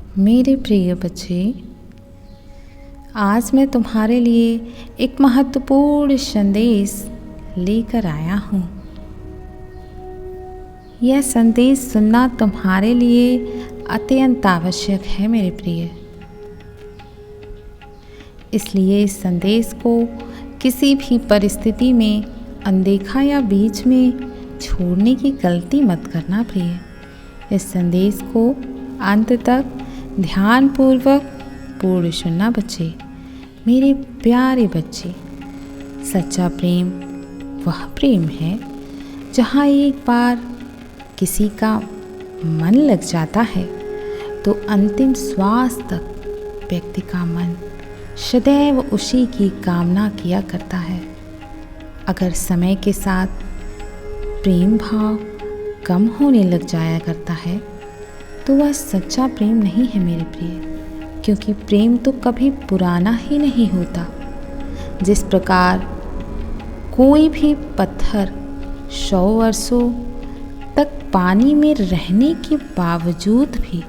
मेरे प्रिय बच्चे, आज मैं तुम्हारे लिए एक महत्वपूर्ण संदेश लेकर आया हूँ। यह संदेश सुनना तुम्हारे लिए अत्यंत आवश्यक है मेरे प्रिय। इसलिए इस संदेश को किसी भी परिस्थिति में अनदेखा या बीच में छोड़ने की गलती मत करना प्रिय। इस संदेश को अंत तक ध्यानपूर्वक पूर्ण सुनना बच्चे। मेरे प्यारे बच्चे, सच्चा प्रेम वह प्रेम है जहाँ एक बार किसी का मन लग जाता है तो अंतिम श्वास तक व्यक्ति का मन सदैव उसी की कामना किया करता है। अगर समय के साथ प्रेम भाव कम होने लग जाया करता है तो वह सच्चा प्रेम नहीं है मेरे प्रिय, क्योंकि प्रेम तो कभी पुराना ही नहीं होता। जिस प्रकार कोई भी पत्थर 100 वर्षों तक पानी में रहने के बावजूद भी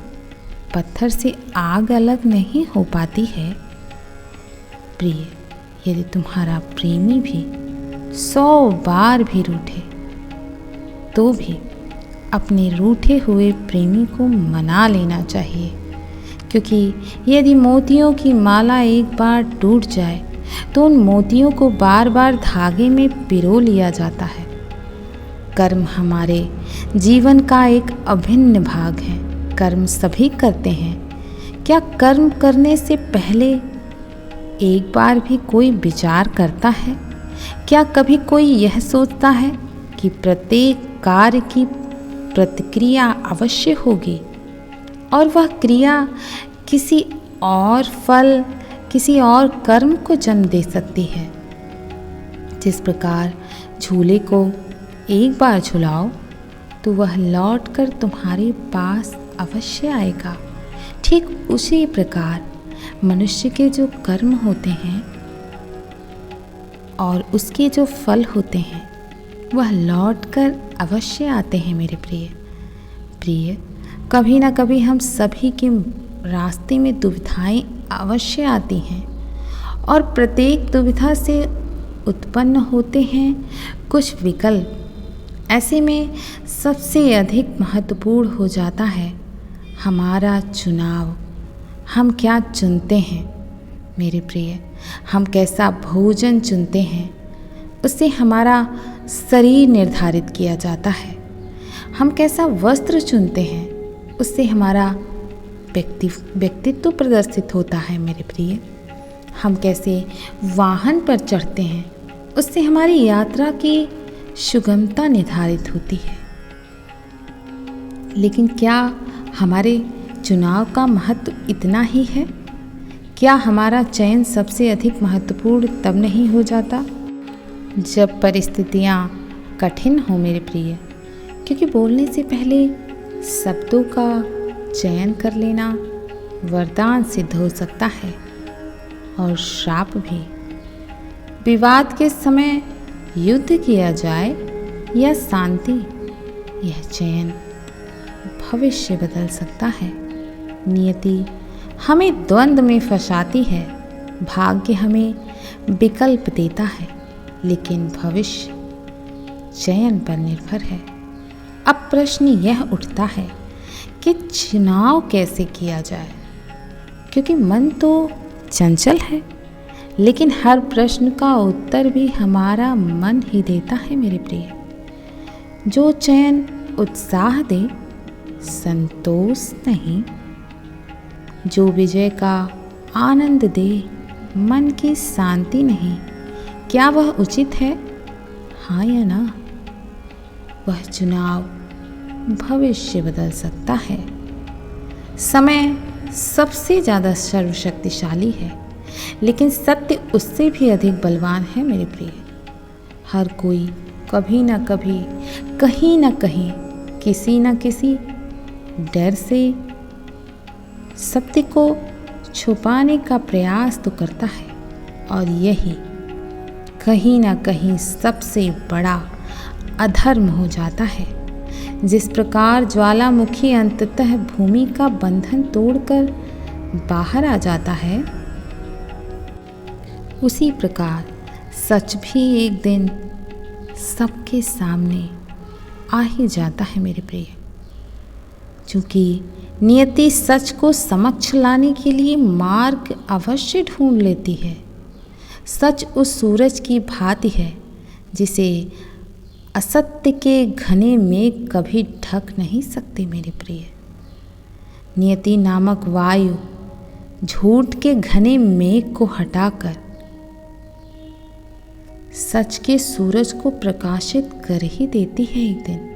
पत्थर से आग अलग नहीं हो पाती है, प्रिय यदि तुम्हारा प्रेमी भी 100 बार भी रूठे तो भी अपने रूठे हुए प्रेमी को मना लेना चाहिए, क्योंकि यदि मोतियों की माला एक बार टूट जाए तो उन मोतियों को बार बार धागे में पिरो लिया जाता है। कर्म हमारे जीवन का एक अभिन्न भाग है। कर्म सभी करते हैं। क्या कर्म करने से पहले एक बार भी कोई विचार करता है? क्या कभी कोई यह सोचता है कि प्रत्येक कार्य की प्रतिक्रिया अवश्य होगी और वह क्रिया किसी और फल, किसी और कर्म को जन्म दे सकती है? जिस प्रकार झूले को एक बार झुलाओ तो वह लौटकर तुम्हारे पास अवश्य आएगा, ठीक उसी प्रकार मनुष्य के जो कर्म होते हैं और उसके जो फल होते हैं वह लौटकर अवश्य आते हैं मेरे प्रिय। कभी ना कभी हम सभी के रास्ते में दुविधाएं अवश्य आती हैं और प्रत्येक दुविधा से उत्पन्न होते हैं कुछ विकल्प। ऐसे में सबसे अधिक महत्वपूर्ण हो जाता है हमारा चुनाव। हम क्या चुनते हैं मेरे प्रिय? हम कैसा भोजन चुनते हैं उससे हमारा शरीर निर्धारित किया जाता है। हम कैसा वस्त्र चुनते हैं उससे हमारा व्यक्तित्व प्रदर्शित होता है मेरे प्रिय। हम कैसे वाहन पर चढ़ते हैं उससे हमारी यात्रा की सुगमता निर्धारित होती है। लेकिन क्या हमारे चुनाव का महत्व इतना ही है? क्या हमारा चयन सबसे अधिक महत्वपूर्ण तब नहीं हो जाता जब परिस्थितियाँ कठिन हो मेरे प्रिय? क्योंकि बोलने से पहले शब्दों का चयन कर लेना वरदान सिद्ध हो सकता है और श्राप भी। विवाद के समय युद्ध किया जाए या शांति, यह चयन भविष्य बदल सकता है। नियति हमें द्वंद्व में फंसाती है, भाग्य हमें विकल्प देता है, लेकिन भविष्य चयन पर निर्भर है। अब प्रश्न यह उठता है कि चुनाव कैसे किया जाए, क्योंकि मन तो चंचल है, लेकिन हर प्रश्न का उत्तर भी हमारा मन ही देता है मेरे प्रिय। जो चयन उत्साह दे, संतोष नहीं, जो विजय का आनंद दे, मन की शांति नहीं, क्या वह उचित है? हाँ या ना? वह चुनाव भविष्य बदल सकता है। समय सबसे ज़्यादा सर्वशक्तिशाली है, लेकिन सत्य उससे भी अधिक बलवान है मेरे प्रिय। हर कोई कभी ना कभी, कहीं ना कहीं, किसी न किसी डर से सत्य को छुपाने का प्रयास तो करता है, और यही कहीं ना कहीं सबसे बड़ा अधर्म हो जाता है। जिस प्रकार ज्वालामुखी अंततः भूमि का बंधन तोड़कर बाहर आ जाता है, उसी प्रकार सच भी एक दिन सबके सामने आ ही जाता है मेरे प्रिय। क्योंकि नियति सच को समक्ष लाने के लिए मार्ग अवश्य ढूंढ लेती है। सच उस सूरज की भांति है जिसे असत्य के घने मेघ कभी ढक नहीं सकते मेरे प्रिय। नियति नामक वायु झूठ के घने मेघ को हटाकर सच के सूरज को प्रकाशित कर ही देती है एक दिन।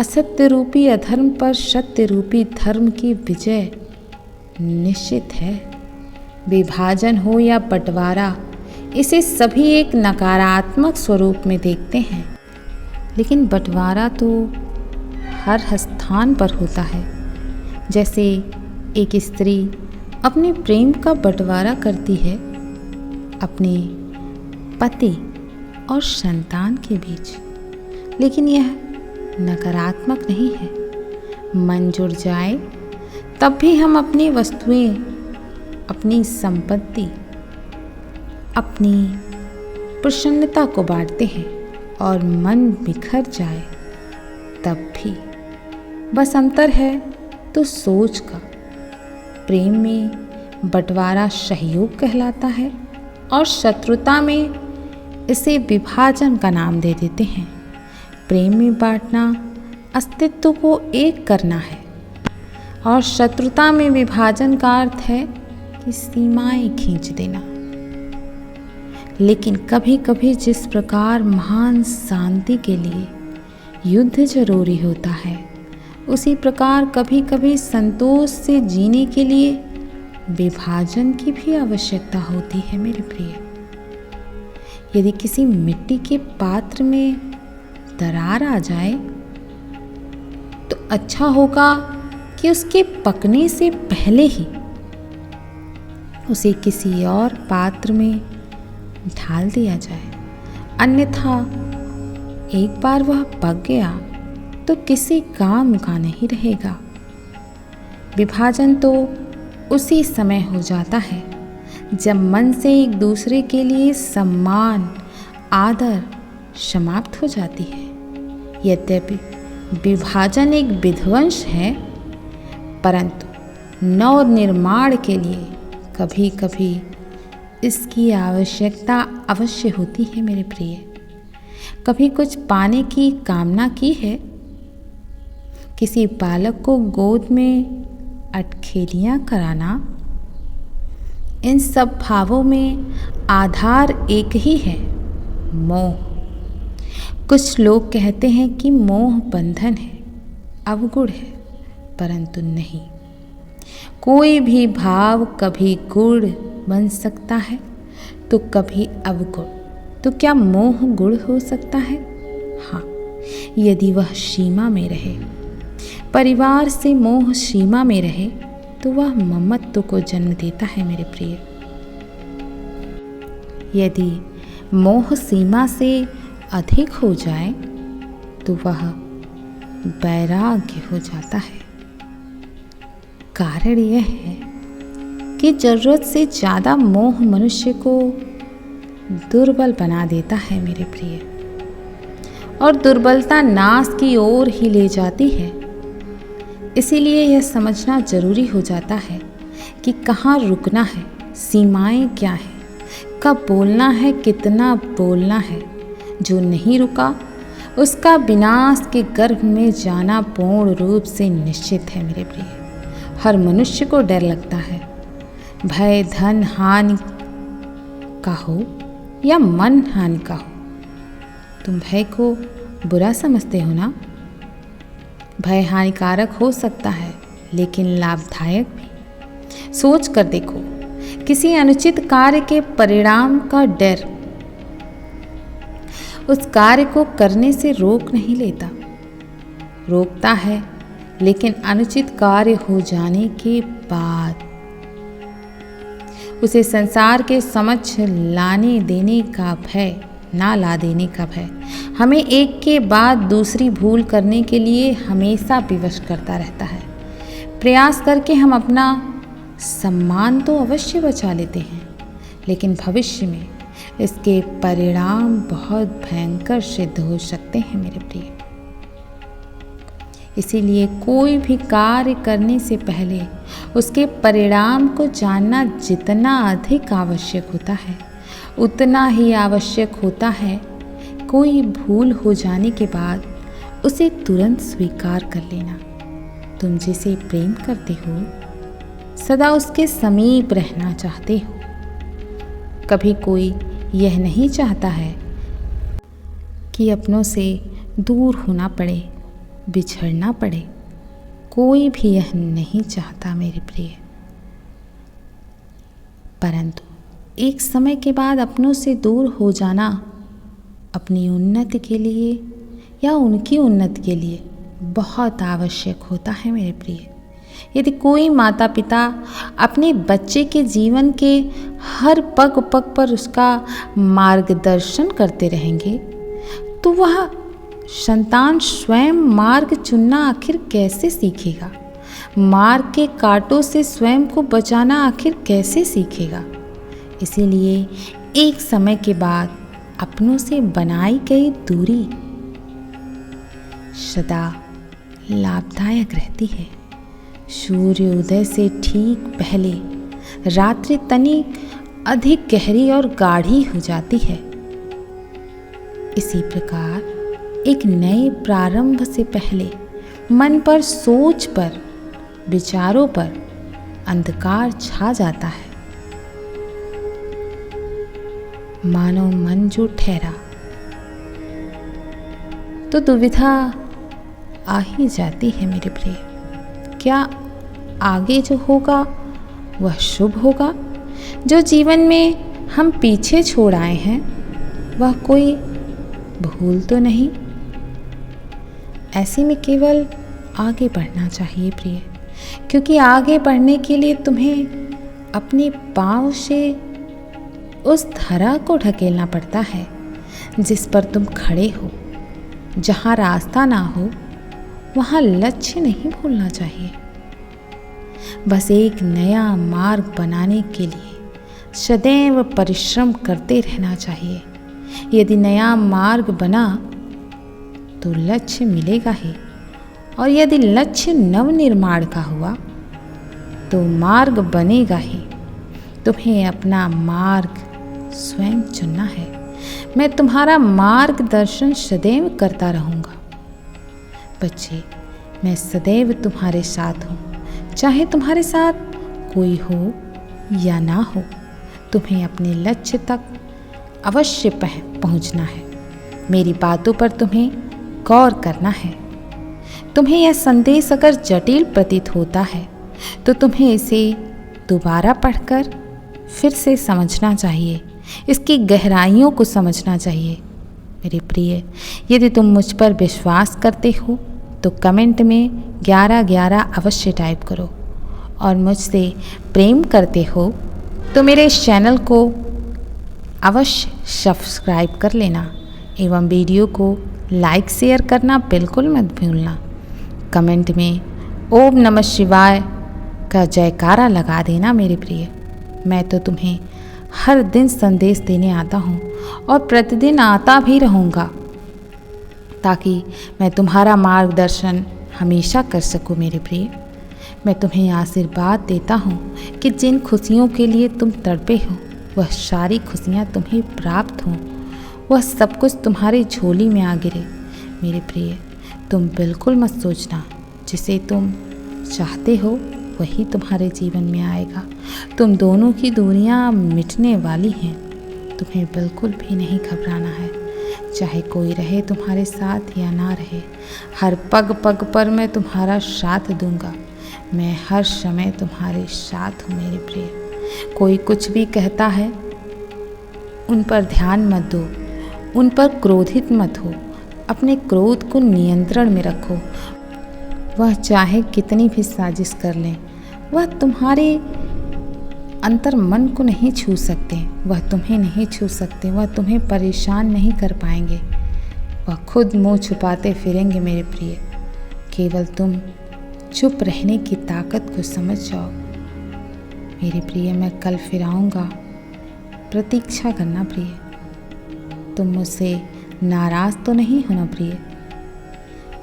असत्य रूपी अधर्म पर सत्य रूपी धर्म की विजय निश्चित है। विभाजन हो या बंटवारा, इसे सभी एक नकारात्मक स्वरूप में देखते हैं, लेकिन बंटवारा तो हर स्थान पर होता है। जैसे एक स्त्री अपने प्रेम का बंटवारा करती है अपने पति और संतान के बीच, लेकिन यह नकारात्मक नहीं है। मन जुड़ जाए तब भी हम अपनी वस्तुएं, अपनी संपत्ति, अपनी प्रसन्नता को बांटते हैं, और मन बिखर जाए तब भी। बस अंतर है तो सोच का। प्रेम में बंटवारा सहयोग कहलाता है और शत्रुता में इसे विभाजन का नाम दे देते हैं। प्रेम में बांटना अस्तित्व को एक करना है, और शत्रुता में विभाजन का अर्थ है कि सीमाएं खींच देना। लेकिन कभी कभी जिस प्रकार महान शांति के लिए युद्ध जरूरी होता है, उसी प्रकार कभी कभी संतोष से जीने के लिए विभाजन की भी आवश्यकता होती है मेरे प्रिय। यदि किसी मिट्टी के पात्र में दरार आ जाए तो अच्छा होगा कि उसके पकने से पहले ही उसे किसी और पात्र में ढाल दिया जाए, अन्यथा एक बार वह पक गया तो किसी काम का नहीं रहेगा। विभाजन तो उसी समय हो जाता है जब मन से एक दूसरे के लिए सम्मान, आदर समाप्त हो जाती है। यद्यपि विभाजन एक विध्वंस है, परंतु नवनिर्माण के लिए कभी कभी इसकी आवश्यकता अवश्य होती है मेरे प्रिय। कभी कुछ पाने की कामना की है, किसी बालक को गोद में अटखेलियाँ कराना, इन सब भावों में आधार एक ही है, मोह। कुछ लोग कहते हैं कि मोह बंधन है, अवगुण है, परंतु नहीं। कोई भी भाव कभी गुण बन सकता है तो कभी अवगुण। तो क्या मोह गुण हो सकता है? हाँ, यदि वह सीमा में रहे। परिवार से मोह सीमा में रहे तो वह ममत्व को जन्म देता है मेरे प्रिय। यदि मोह सीमा से अधिक हो जाए तो वह वैराग्य हो जाता है। कारण यह है कि जरूरत से ज़्यादा मोह मनुष्य को दुर्बल बना देता है मेरे प्रिय, और दुर्बलता नाश की ओर ही ले जाती है। इसीलिए यह समझना जरूरी हो जाता है कि कहाँ रुकना है, सीमाएं क्या है, कब बोलना है, कितना बोलना है। जो नहीं रुका उसका विनाश के गर्भ में जाना पूर्ण रूप से निश्चित है मेरे प्रिय। हर मनुष्य को डर लगता है, भय धन हानि का हो या मन हानि का हो। तुम भय को बुरा समझते हो ना? भय हानिकारक हो सकता है लेकिन लाभदायक भी। सोच कर देखो, किसी अनुचित कार्य के परिणाम का डर उस कार्य को करने से रोक नहीं लेता, रोकता है, लेकिन अनुचित कार्य हो जाने के बाद उसे संसार के समक्ष लाने देने का भय ना ला देने का भय हमें एक के बाद दूसरी भूल करने के लिए हमेशा विवश करता रहता है। प्रयास करके हम अपना सम्मान तो अवश्य बचा लेते हैं, लेकिन भविष्य में इसके परिणाम बहुत भयंकर सिद्ध हो सकते हैं मेरे प्रिय। इसीलिए कोई भी कार्य करने से पहले उसके परिणाम को जानना जितना अधिक आवश्यक होता है, उतना ही आवश्यक होता है कोई भूल हो जाने के बाद उसे तुरंत स्वीकार कर लेना। तुम जिसे प्रेम करते हो, सदा उसके समीप रहना चाहते हो। कभी कोई यह नहीं चाहता है कि अपनों से दूर होना पड़े, बिछड़ना पड़े। कोई भी यह नहीं चाहता मेरे प्रिय। परंतु एक समय के बाद अपनों से दूर हो जाना अपनी उन्नति के लिए या उनकी उन्नति के लिए बहुत आवश्यक होता है मेरे प्रिय। यदि कोई माता पिता अपने बच्चे के जीवन के हर पग पग पर उसका मार्गदर्शन करते रहेंगे, तो वह संतान स्वयं मार्ग चुनना आखिर कैसे सीखेगा? मार्ग के कांटों से स्वयं को बचाना आखिर कैसे सीखेगा? इसीलिए एक समय के बाद अपनों से बनाई गई दूरी सदा लाभदायक रहती है। सूर्योदय से ठीक पहले रात्रि तनिक अधिक गहरी और गाढ़ी हो जाती है। इसी प्रकार एक नए प्रारंभ से पहले मन पर, सोच पर, विचारों पर अंधकार छा जाता है। मानो मन जो ठहरा तो दुविधा आ ही जाती है मेरे प्रिय। क्या आगे जो होगा वह शुभ होगा? जो जीवन में हम पीछे छोड़ आए हैं वह कोई भूल तो नहीं? ऐसे में केवल आगे बढ़ना चाहिए प्रिय, क्योंकि आगे बढ़ने के लिए तुम्हें अपने पांव से उस धरा को ढकेलना पड़ता है जिस पर तुम खड़े हो। जहाँ रास्ता ना हो वहाँ लक्ष्य नहीं भूलना चाहिए। बस एक नया मार्ग बनाने के लिए सदैव परिश्रम करते रहना चाहिए। यदि नया मार्ग बना तो लक्ष्य मिलेगा ही, और यदि लक्ष्य नवनिर्माण का हुआ तो मार्ग बनेगा ही। तुम्हें अपना मार्ग स्वयं चुनना है। मैं तुम्हारा मार्गदर्शन सदैव करता रहूँगा। बच्चे, मैं सदैव तुम्हारे साथ हूँ, चाहे तुम्हारे साथ कोई हो या ना हो। तुम्हें अपने लक्ष्य तक अवश्य पहुँचना है। मेरी बातों पर तुम्हें गौर करना है। तुम्हें यह संदेश अगर जटिल प्रतीत होता है तो तुम्हें इसे दोबारा पढ़कर फिर से समझना चाहिए, इसकी गहराइयों को समझना चाहिए। मेरे प्रिय, यदि तुम मुझ पर विश्वास करते हो तो कमेंट में 1111 अवश्य टाइप करो, और मुझसे प्रेम करते हो तो मेरे इस चैनल को अवश्य सब्सक्राइब कर लेना एवं वीडियो को लाइक शेयर करना बिल्कुल मत भूलना। कमेंट में ओम नमः शिवाय का जयकारा लगा देना मेरे प्रिय। मैं तो तुम्हें हर दिन संदेश देने आता हूँ और प्रतिदिन आता भी रहूँगा, ताकि मैं तुम्हारा मार्गदर्शन हमेशा कर सकूँ मेरे प्रिय। मैं तुम्हें आशीर्वाद देता हूँ कि जिन खुशियों के लिए तुम तड़पे हो वह सारी खुशियाँ तुम्हें प्राप्त हों, वह सब कुछ तुम्हारी झोली में आ गिरे। मेरे प्रिय, तुम बिल्कुल मत सोचना, जिसे तुम चाहते हो वही तुम्हारे जीवन में आएगा। तुम दोनों की दूरियां मिटने वाली हैं। तुम्हें बिल्कुल भी नहीं घबराना है, चाहे कोई रहे तुम्हारे साथ या ना रहे। हर पग पग पर मैं तुम्हारा साथ दूंगा। मैं हर समय तुम्हारे साथ हूँ मेरे प्रिय। कोई कुछ भी कहता है उन पर ध्यान मत दो, उन पर क्रोधित मत हो। अपने क्रोध को नियंत्रण में रखो। वह चाहे कितनी भी साजिश कर लें, वह तुम्हारे अंतर मन को नहीं छू सकते, वह तुम्हें नहीं छू सकते, वह तुम्हें परेशान नहीं कर पाएंगे, वह खुद मुंह छुपाते फिरेंगे मेरे प्रिय। केवल तुम चुप रहने की ताकत को समझ जाओ मेरे प्रिय। मैं कल फिर आऊँगा, प्रतीक्षा करना प्रिय। तुम मुझसे नाराज़ तो नहीं हो ना प्रिय।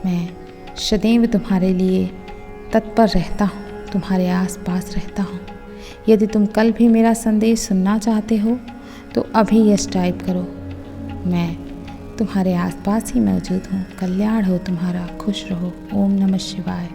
मैं सदैव तुम्हारे लिए तत्पर रहता हूँ, तुम्हारे आसपास रहता हूँ। यदि तुम कल भी मेरा संदेश सुनना चाहते हो तो अभी यस टाइप करो। मैं तुम्हारे आसपास ही मौजूद हूँ। कल्याण हो तुम्हारा, खुश रहो। ओम नमः शिवाय।